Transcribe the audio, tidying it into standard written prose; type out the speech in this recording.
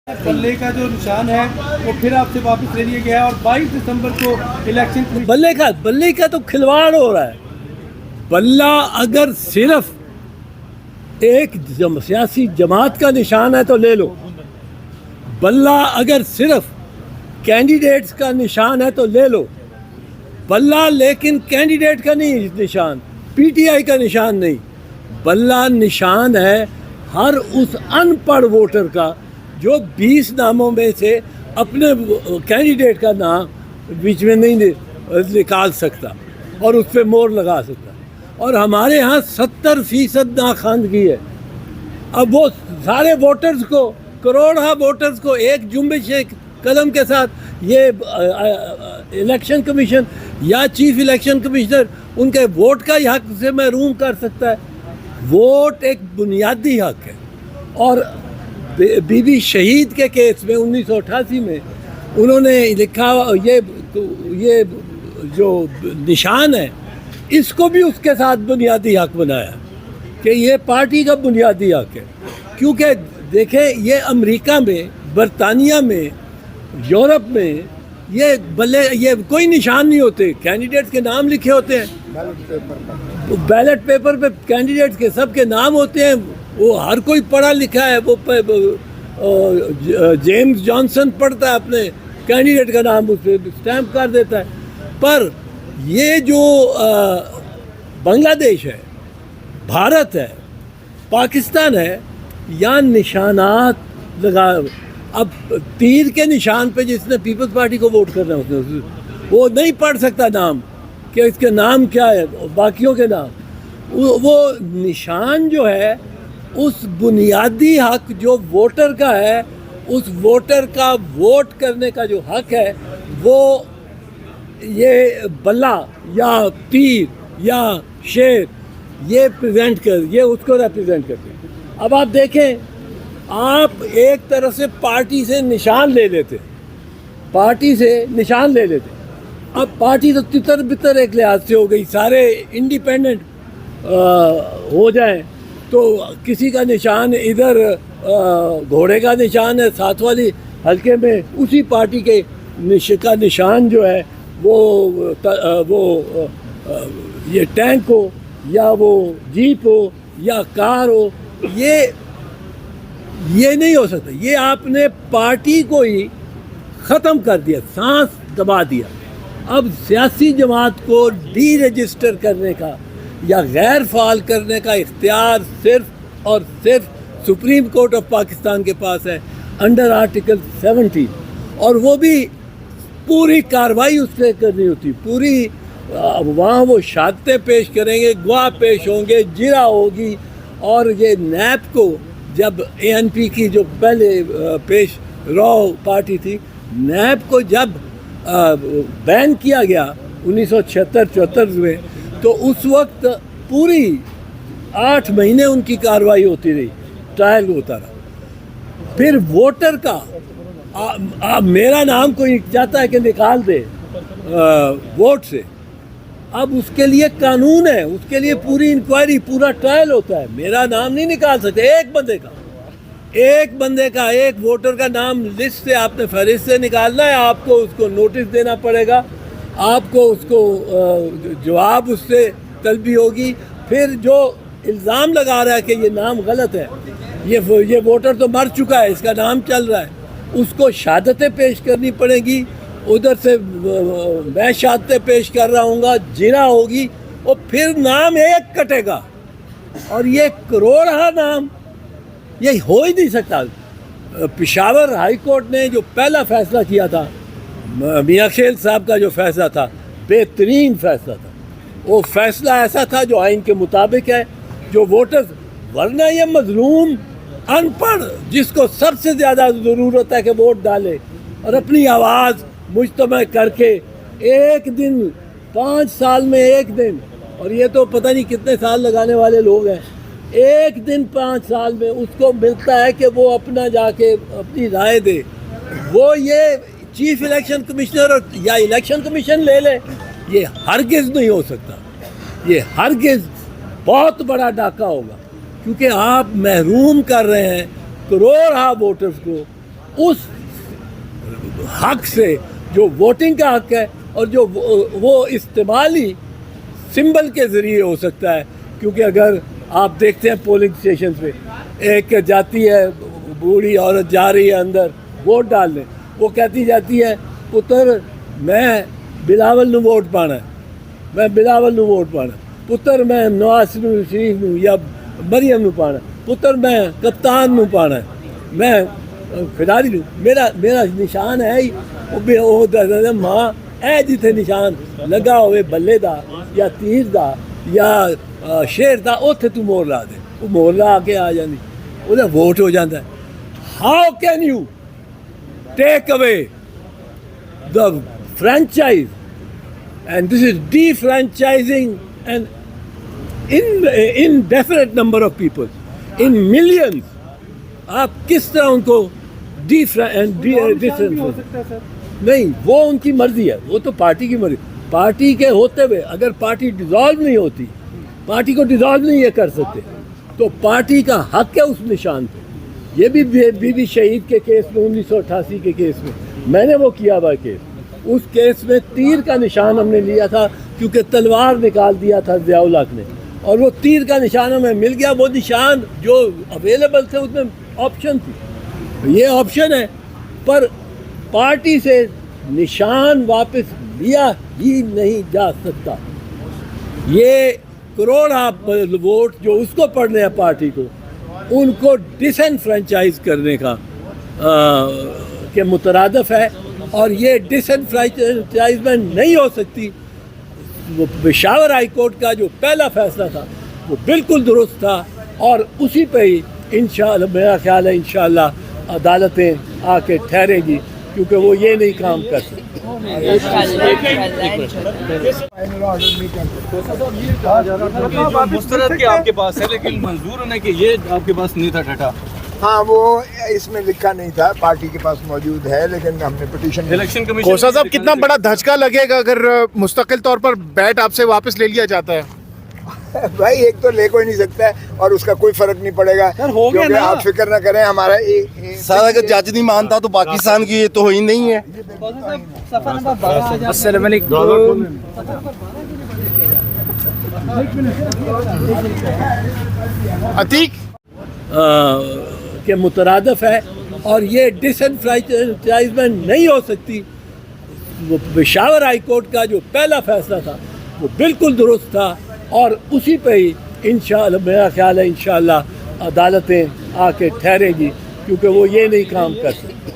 बल्ले का जो निशान है वो फिर आपसे वापस ले लिया गया है और 22 दिसंबर को इलेक्शन बल्ले का तो खिलवाड़ हो रहा है। बल्ला अगर सिर्फ एक सियासी जमात का निशान है तो ले लो, बल्ला अगर सिर्फ कैंडिडेट्स का निशान है तो ले लो, बल्ला लेकिन कैंडिडेट का नहीं निशान, पीटीआई का निशान नहीं, बल्ला निशान है हर उस अनपढ़ वोटर का जो 20 नामों में से अपने कैंडिडेट का नाम बीच में नहीं निकाल सकता और उस पर मोहर लगा सकता। और हमारे यहाँ 70% नाखवानगी है। अब वो सारे वोटर्स को, करोड़ों वोटर्स को एक जुम्बिश एक कदम के साथ ये इलेक्शन कमीशन या चीफ इलेक्शन कमिश्नर उनके वोट का हक से महरूम कर सकता है। वोट एक बुनियादी हक है। और बीबी शहीद के केस में 1988 में उन्होंने लिखा ये जो निशान है इसको भी उसके साथ बुनियादी हक बनाया कि ये पार्टी का बुनियादी हक है। क्योंकि देखें ये अमेरिका में, बरतानिया में, यूरोप में ये कोई निशान नहीं होते, कैंडिडेट्स के नाम लिखे होते हैं बैलेट पेपर पे कैंडिडेट्स के सबके नाम होते हैं। वो हर कोई पढ़ा लिखा है, वो जेम्स जॉनसन पढ़ता है, अपने कैंडिडेट का नाम उस पर स्टैम्प कर देता है। पर ये जो बांग्लादेश है, भारत है, पाकिस्तान है, यहाँ निशानात लगा। अब तीर के निशान पे जिसने पीपल्स पार्टी को वोट करना है उसने वो नहीं पढ़ सकता नाम कि इसके नाम क्या है, बाकियों के नाम। वो निशान जो है उस बुनियादी हक जो वोटर का है, उस वोटर का वोट करने का जो हक है, वो ये बल्ला या तीर या शेर ये उसको रिप्रेजेंट करते हैं। अब आप देखें, आप एक तरह से पार्टी से निशान ले लेते, अब पार्टी तो तितर बितर एक लिहाज से हो गई, सारे इंडिपेंडेंट हो जाएं तो किसी का निशान इधर घोड़े का निशान है, साथ वाली हल्के में उसी पार्टी के का निशान जो है वो ये टैंक हो या वो जीप हो या कार हो, ये नहीं हो सकता। ये आपने पार्टी को ही ख़त्म कर दिया, सांस दबा दिया। अब सियासी जमात को डी रजिस्टर करने का या गैर फाल करने का इख्तियार सिर्फ और सिर्फ सुप्रीम कोर्ट ऑफ पाकिस्तान के पास है अंडर आर्टिकल 70, और वो भी पूरी कार्रवाई उस पर करनी होती, पूरी वहाँ वो शहादतें पेश करेंगे, गवाह पेश होंगे, जिरा होगी। और ये नैब को जब ANP की जो पहले पेश रॉ पार्टी थी, नैब को जब बैन किया गया 1976-74 में, तो उस वक्त पूरी 8 महीने उनकी कार्रवाई होती रही, ट्रायल होता रहा। फिर वोटर का मेरा नाम कोई चाहता है कि निकाल दे वोट से, अब उसके लिए कानून है, उसके लिए पूरी इंक्वायरी, पूरा ट्रायल होता है। मेरा नाम नहीं निकाल सकते, एक बंदे का एक वोटर का नाम लिस्ट से आपने फहरिस्त से निकालना है, आपको उसको नोटिस देना पड़ेगा, आपको उसको जवाब उससे तलबी होगी। फिर जो इल्ज़ाम लगा रहा है कि ये नाम गलत है, ये वोटर तो मर चुका है, इसका नाम चल रहा है, उसको शहादतें पेश करनी पड़ेगी। उधर से मैं शहादतें पेश कर रहा हूँगा, जिरा होगी, और फिर नाम एक कटेगा। और ये करोड़ों नाम, ये हो ही नहीं सकता। पेशावर हाई कोर्ट ने जो पहला फैसला किया था, मियां खेल साहब का जो फैसला था, बेहतरीन फैसला था। वो फैसला ऐसा था जो आइन के मुताबिक है, जो वोटर्स, वरना ये मजलूम अनपढ़ जिसको सबसे ज़्यादा ज़रूरत है कि वोट डाले और अपनी आवाज़ मुज्तमा करके एक दिन, 5 साल में एक दिन, और ये तो पता नहीं कितने साल लगाने वाले लोग हैं, एक दिन 5 साल में उसको मिलता है कि वो अपना जाके अपनी राय दे। वो ये चीफ इलेक्शन कमिश्नर या इलेक्शन कमीशन ले ले, ये हरगिज़ नहीं हो सकता। ये हरगिज़ बहुत बड़ा डाका होगा, क्योंकि आप महरूम कर रहे हैं करोड़ों वोटर्स को اس حق سے جو ووٹنگ کا حق ہے اور جو وہ استعمالی سمبل کے ذریعے ہو سکتا ہے. کیونکہ اگر آپ دیکھتے ہیں پولنگ اسٹیشنز پہ ایک جاتی ہے بوڑھی عورت جا رہی ہے اندر ووٹ ڈالنے, وہ کہتی جاتی ہے پتر میں بلاول نو ووٹ پانا ہے, میں بلاول نو ووٹ پانا, پتر میں نواز شریف نو یا مریم نو پانا, پتر میں کپتان نو پانا ہے, میں کھلاڑی نو, میرا نشان ہے ہی وہ ماں اے جتھے نشان لگا ہوئے بلے دا یا تیر دا یا شیر دا اوتھے تو مور لا دے, وہ مور لا کے آ جاندی, وہ ووٹ ہو جاتا ہے. How can you take away the franchise and this is D franchising and indefinite number of people in millions. آپ کس طرح ان کو بھی ہو سکتا ہے سر. نہیں, وہ ان کی مرضی ہے, وہ تو پارٹی کی مرضی. پارٹی کے ہوتے ہوئے اگر پارٹی ڈیزالو نہیں ہوتی, پارٹی کو ڈیزالو نہیں یہ کر سکتے, تو پارٹی کا حق ہے اس نشان پہ. یہ بھی بی بی شہید کے کیس میں 1988 کے کیس میں نے وہ کیا ہوا کیس, اس کیس میں تیر کا نشان ہم نے لیا تھا کیونکہ تلوار نکال دیا تھا ضیاء الحق نے, اور وہ تیر کا نشان ہمیں مل گیا. وہ نشان جو اویلیبل تھے اس میں آپشن تھی, یہ آپشن ہے, پر پارٹی سے نشان واپس لیا ہی نہیں جا سکتا. یہ کروڑ آپ ووٹ جو اس کو پڑھنے ہیں پارٹی کو, ان کو ڈسنفرینچائز کرنے کا کے مترادف ہے, اور یہ ڈسنفرینچائزمنٹ نہیں ہو سکتی. وہ پشاور ہائی کورٹ کا جو پہلا فیصلہ تھا وہ بالکل درست تھا, اور اسی پہ ہی انشاءاللہ میرا خیال ہے انشاءاللہ عدالتیں آ کے ٹھہریں گی, کیونکہ وہ یہ نہیں کام کر سکتے. مسترد کے آپ کے پاس ہے لیکن منظور ہونے کہ یہ آپ کے پاس نہیں تھا ڈاٹا. ہاں, وہ اس میں لکھا نہیں تھا, پارٹی کے پاس موجود ہے, لیکن ہم نے پٹیشن. الیکشن کمیشن کھوسا صاحب کتنا بڑا دھچکا لگے گا اگر مستقل طور پر بیٹ آپ سے واپس لے لیا جاتا ہے؟ بھائی ایک تو لے کوئی نہیں سکتا ہے, اور اس کا کوئی فرق نہیں پڑے گا. کیونکہ آپ فکر نہ کریں, ہمارا سر اگر جج نہیں مانتا تو پاکستان کی یہ توہین نہیں ہے. السلام علیکم. عتیق کے مترادف ہے, اور یہ ڈسنفرینچائزمنٹ نہیں ہو سکتی. وہ پشاور ہائی کورٹ کا جو پہلا فیصلہ تھا وہ بالکل درست تھا, اور اسی پہ ہی انشاءاللہ میرا خیال ہے انشاءاللہ عدالتیں آ کے ٹھہریں گی, کیونکہ وہ یہ نہیں کام کر سکتے.